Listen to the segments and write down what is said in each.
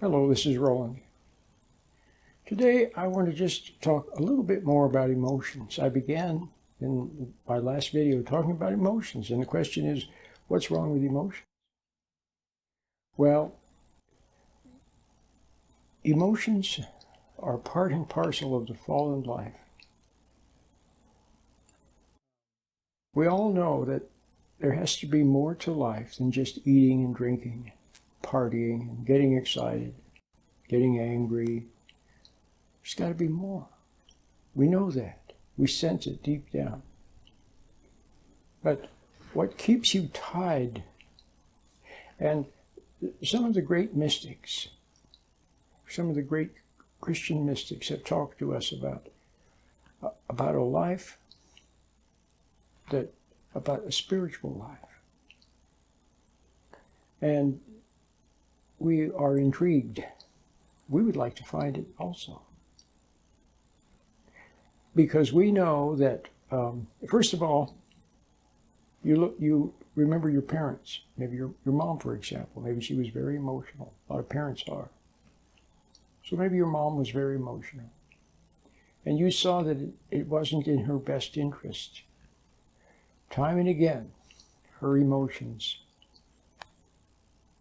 Hello, this is Roland. Today I want to just talk a little bit more about emotions. I began in my last video talking about emotions, and the question is, what's wrong with emotions? Well, emotions are part and parcel of the fallen life. We all know that there has to be more to life than just eating and drinking, partying and getting excited, getting angry. There's got to be more. We know that. We sense it deep down. But what keeps you tied? And some of the great mystics, some of the great Christian mystics have talked to us about a life about a spiritual life. And we are intrigued. We would like to find it also. Because we know that, first of all, you remember your parents. Maybe your mom, for example. Maybe she was very emotional. A lot of parents are. So maybe your mom was very emotional. And you saw that it wasn't in her best interest. Time and again, her emotions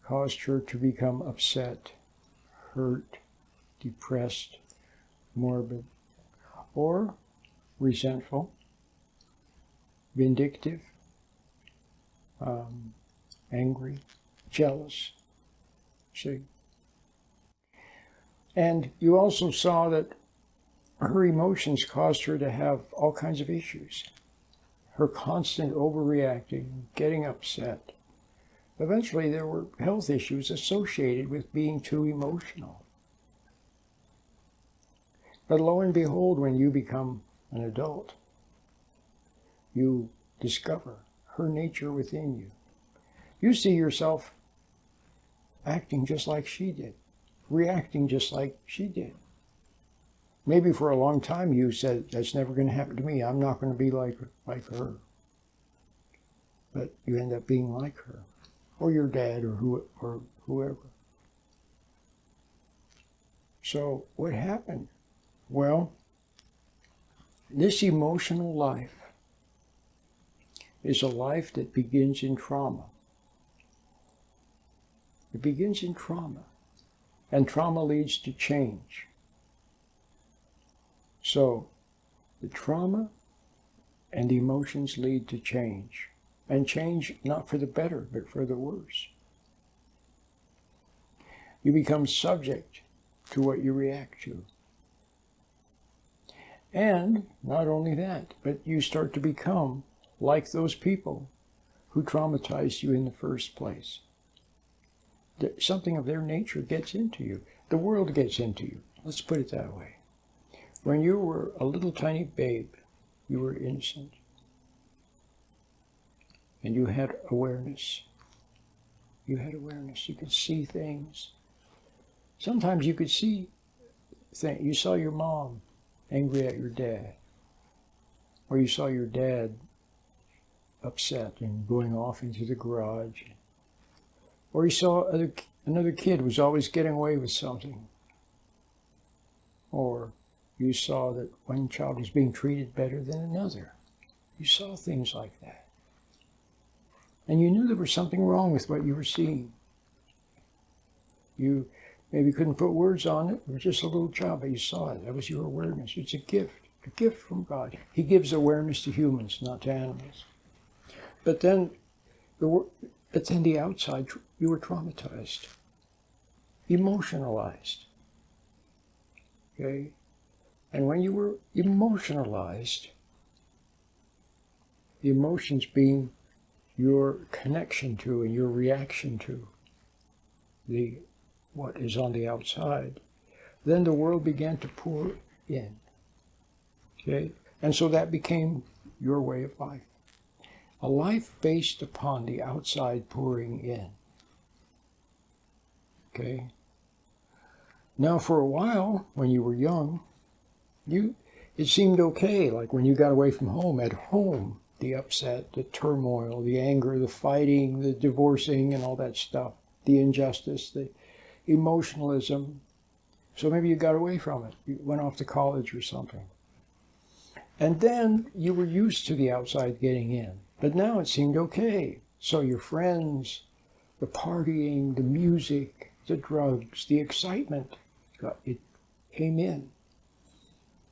caused her to become upset, hurt, depressed, morbid, or resentful, vindictive, angry, jealous. See? And you also saw that her emotions caused her to have all kinds of issues. Her constant overreacting, getting upset. Eventually there were health issues associated with being too emotional. But lo and behold, when you become an adult, you discover her nature within you. You see yourself acting just like she did, reacting just like she did. Maybe for a long time you said, that's never going to happen to me. I'm not going to be like her. But you end up being like her, or your dad, or whoever. So what happened? Well, this emotional life is a life that begins in trauma. It begins in trauma, and trauma leads to change. So the trauma and the emotions lead to change, and change not for the better, but for the worse. You become subject to what you react to. And not only that, but you start to become like those people who traumatized you in the first place. Something of their nature gets into you. The world gets into you. Let's put it that way. When you were a little tiny babe, you were innocent. And you had awareness. You had awareness. You could see things. Sometimes you could see things. You saw your mom angry at your dad. Or you saw your dad upset and going off into the garage. Or you saw another kid was always getting away with something. Or you saw that one child was being treated better than another. You saw things like that. And you knew there was something wrong with what you were seeing. You maybe couldn't put words on it. It was just a little child, but you saw it. That was your awareness. It's a gift from God. He gives awareness to humans, not to animals. But then the outside, you were traumatized, emotionalized. Okay? And when you were emotionalized, the emotions being your connection to and your reaction to what is on the outside, then the world began to pour in. Okay? And so that became your way of life. A life based upon the outside pouring in. Okay? Now for a while, when you were young, it seemed okay, like when you got away from home. At home, the upset, the turmoil, the anger, the fighting, the divorcing and all that stuff, the injustice, emotionalism. So maybe you got away from it. You went off to college or something. And then you were used to the outside getting in. But now it seemed okay. So your friends, the partying, the music, the drugs, the excitement, it came in.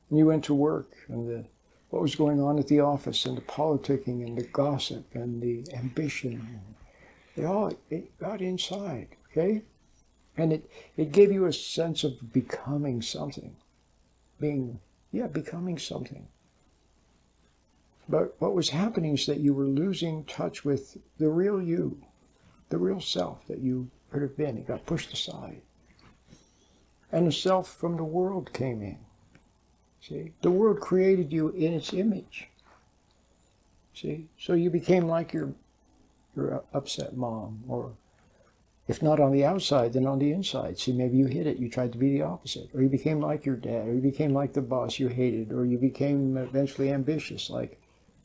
And you went to work, and what was going on at the office, and the politicking, and the gossip, and the ambition. It got inside, okay? And it gave you a sense of becoming something. Becoming something. But what was happening is that you were losing touch with the real you, the real self that you could have been. It got pushed aside. And the self from the world came in. See? The world created you in its image. See? So you became like your upset mom, or if not on the outside, then on the inside. See, maybe you hid it. You tried to be the opposite. Or you became like your dad, or you became like the boss you hated, or you became eventually ambitious like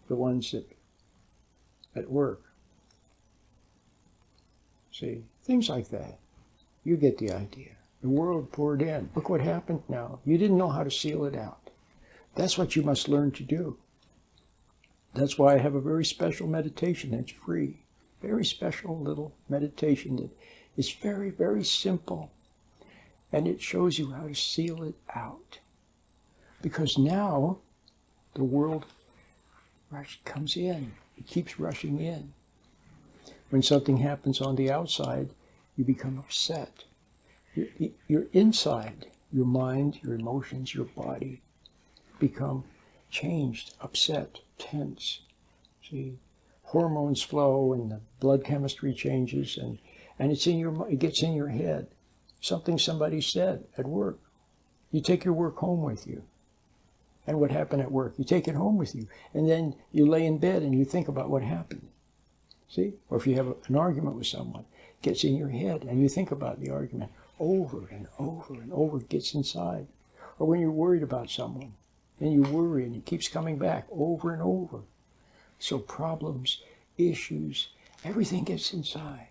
the ones at work. See, things like that. You get the idea. The world poured in. Look what happened now. You didn't know how to seal it out. That's what you must learn to do. That's why I have a very special meditation that's free. Very special little meditation that is very, very simple. And it shows you how to seal it out. Because now the world comes in. It keeps rushing in. When something happens on the outside, you become upset. Your inside, your mind, your emotions, your body become changed, upset, tense. See, hormones flow and the blood chemistry changes, and it gets in your head. Something somebody said at work. You take your work home with you. And what happened at work, you take it home with you. And then you lay in bed and you think about what happened. See? Or if you have an argument with someone, it gets in your head and you think about the argument over and over and over. It gets inside. Or when you're worried about someone, and you worry and it keeps coming back over and over. So problems, issues, everything gets inside.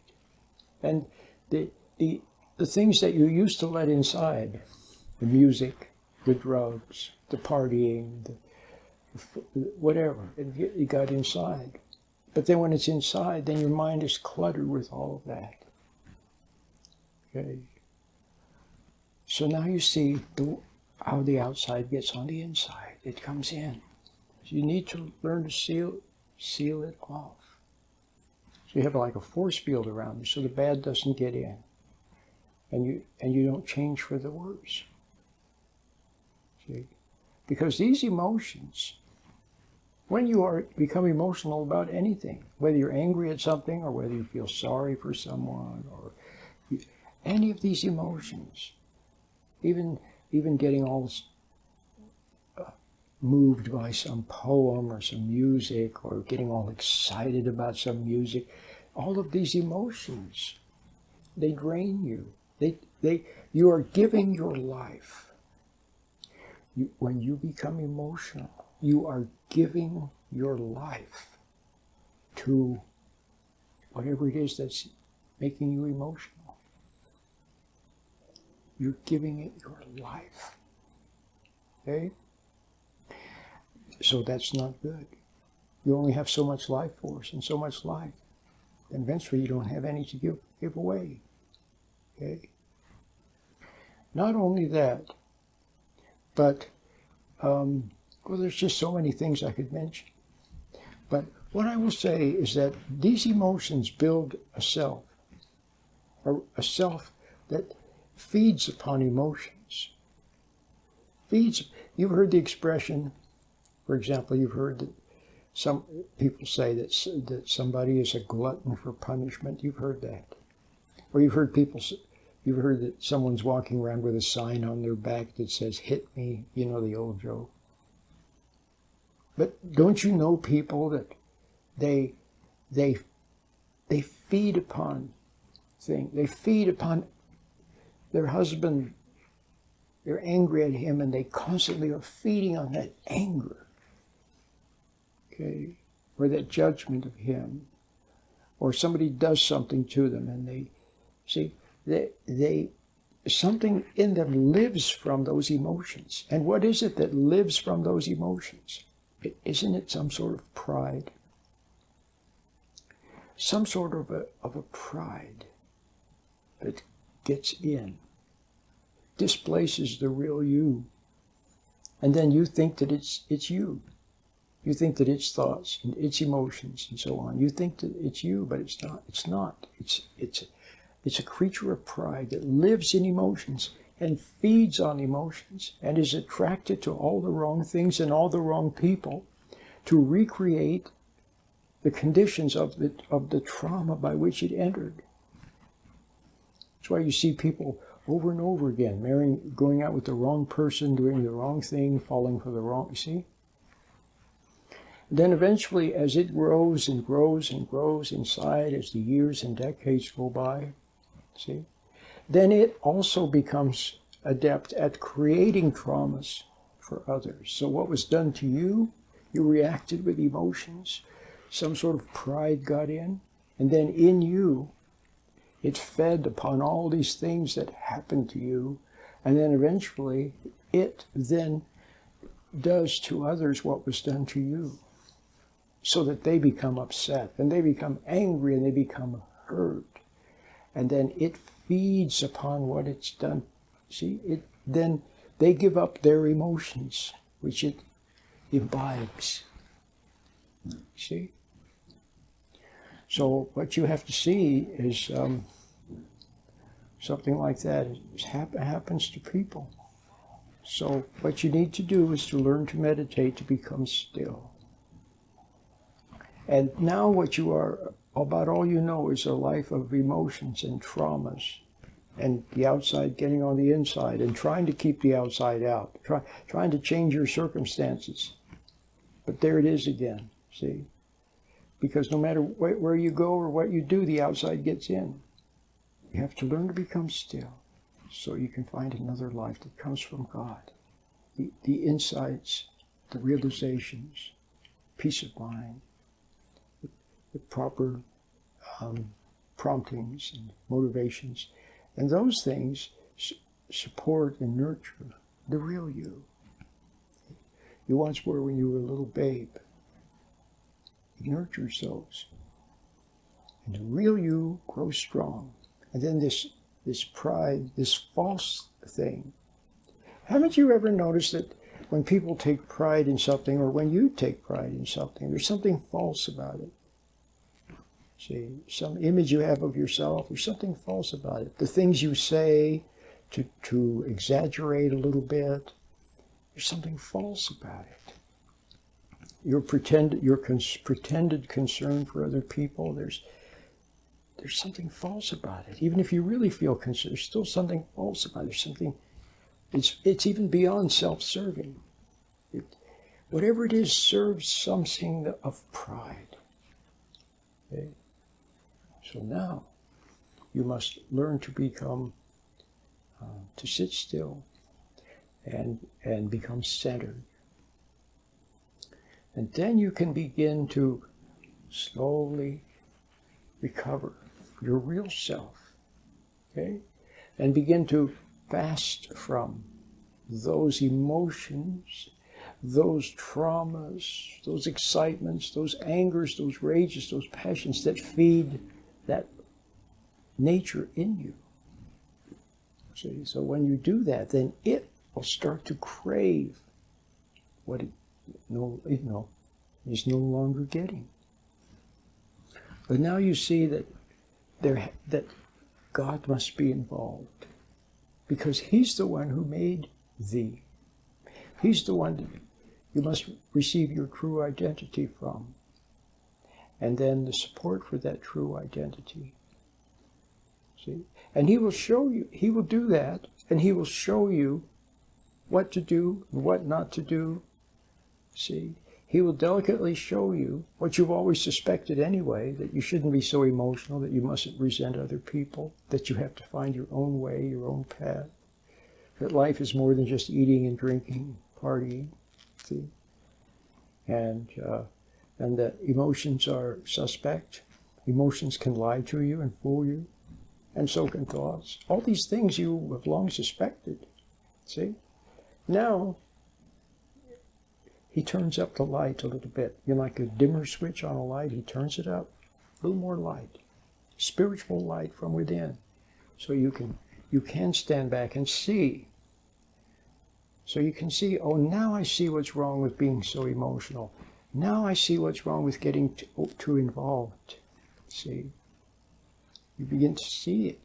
And the things that you used to let inside, the music, the drugs, the partying, whatever, it got inside. But then when it's inside, then your mind is cluttered with all of that. Okay. So now you see how the outside gets on the inside. It comes in. So you need to learn to seal it off. So you have like a force field around you so the bad doesn't get in. And you don't change for the worse. See? Because these emotions, when you become emotional about anything, whether you're angry at something or whether you feel sorry for someone or any of these emotions, even getting all moved by some poem or some music or getting all excited about some music, all of these emotions, they drain you. You are giving your life. When you become emotional, you are giving your life to whatever it is that's making you emotional. You're giving it your life. Okay? So that's not good. You only have so much life force and so much life. And eventually you don't have any to give away. Okay? Not only that, but, there's just so many things I could mention. But what I will say is that these emotions build a self that feeds upon emotions. You've heard the expression, for example, you've heard that some people say that somebody is a glutton for punishment. You've heard that. Or you've heard that someone's walking around with a sign on their back that says, "Hit me," you know, the old joke. But don't you know people that they feed upon things. They feed upon their husband. They're angry at him and they constantly are feeding on that anger. Okay? Or that judgment of him. Or somebody does something to them and they something in them lives from those emotions. And what is it that lives from those emotions? Isn't it some sort of pride? Some sort of a pride that gets in, displaces the real you. And then you think that it's you. You think that it's thoughts and it's emotions and so on. You think that it's you, but it's not. It's not. It's a creature of pride that lives in emotions and feeds on emotions and is attracted to all the wrong things and all the wrong people to recreate the conditions of the trauma by which it entered. That's why you see people over and over again marrying, going out with the wrong person, doing the wrong thing, falling for the wrong. You see. Then eventually, as it grows and grows and grows inside, as the years and decades go by, see, then it also becomes adept at creating traumas for others. So what was done to you, you reacted with emotions, some sort of pride got in, and then in you, it fed upon all these things that happened to you, and then eventually it then does to others what was done to you, so that they become upset, and they become angry, and they become hurt. And then it feeds upon what it's done. See, then they give up their emotions, which it imbibes. See? So what you have to see is something like that happens to people. So what you need to do is to learn to meditate, to become still. And now what you are, about all you know is a life of emotions and traumas, and the outside getting on the inside, and trying to keep the outside out, trying to change your circumstances. But there it is again, see? Because no matter where you go or what you do, the outside gets in. You have to learn to become still so you can find another life that comes from God. The insights, the realizations, peace of mind, the proper promptings and motivations. And those things support and nurture the real you. You once were when you were a little babe. It nurtures those. And the real you grows strong. And then this pride, this false thing. Haven't you ever noticed that when people take pride in something, or when you take pride in something, there's something false about it? See, some image you have of yourself, there's something false about it. The things you say to exaggerate a little bit, there's something false about it. Your pretended concern for other people, there's something false about it. Even if you really feel concerned, there's still something false about it. There's something, it's even beyond self-serving. Whatever it is serves something of pride. Okay? So now you must learn to become, to sit still and become centered. And then you can begin to slowly recover your real self, okay? And begin to fast from those emotions, those traumas, those excitements, those angers, those rages, those passions that feed that nature in you. See? So when you do that, then it will start to crave what it is no longer getting. But now you see that that God must be involved, because He's the one who made thee. He's the one that you must receive your true identity from, and then the support for that true identity. See? And He will show you, He will do that, and He will show you what to do and what not to do. See? He will delicately show you what you've always suspected anyway, that you shouldn't be so emotional, that you mustn't resent other people, that you have to find your own way, your own path, that life is more than just eating and drinking, partying, see? And that emotions are suspect. Emotions can lie to you and fool you. And so can thoughts. All these things you have long suspected. See? Now, he turns up the light a little bit. You know, like a dimmer switch on a light, he turns it up. A little more light. Spiritual light from within. So you can stand back and see. So you can see, oh, now I see what's wrong with being so emotional. Now I see what's wrong with getting too involved. See? You begin to see it.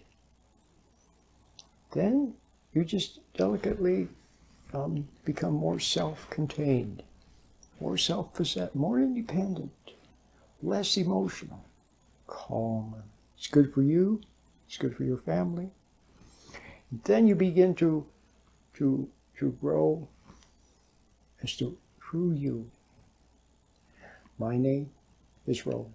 Then you just delicately become more self-contained, more self-possessed, more independent, less emotional, calmer. It's good for you. It's good for your family. Then you begin to grow as to true you. My name is Roland.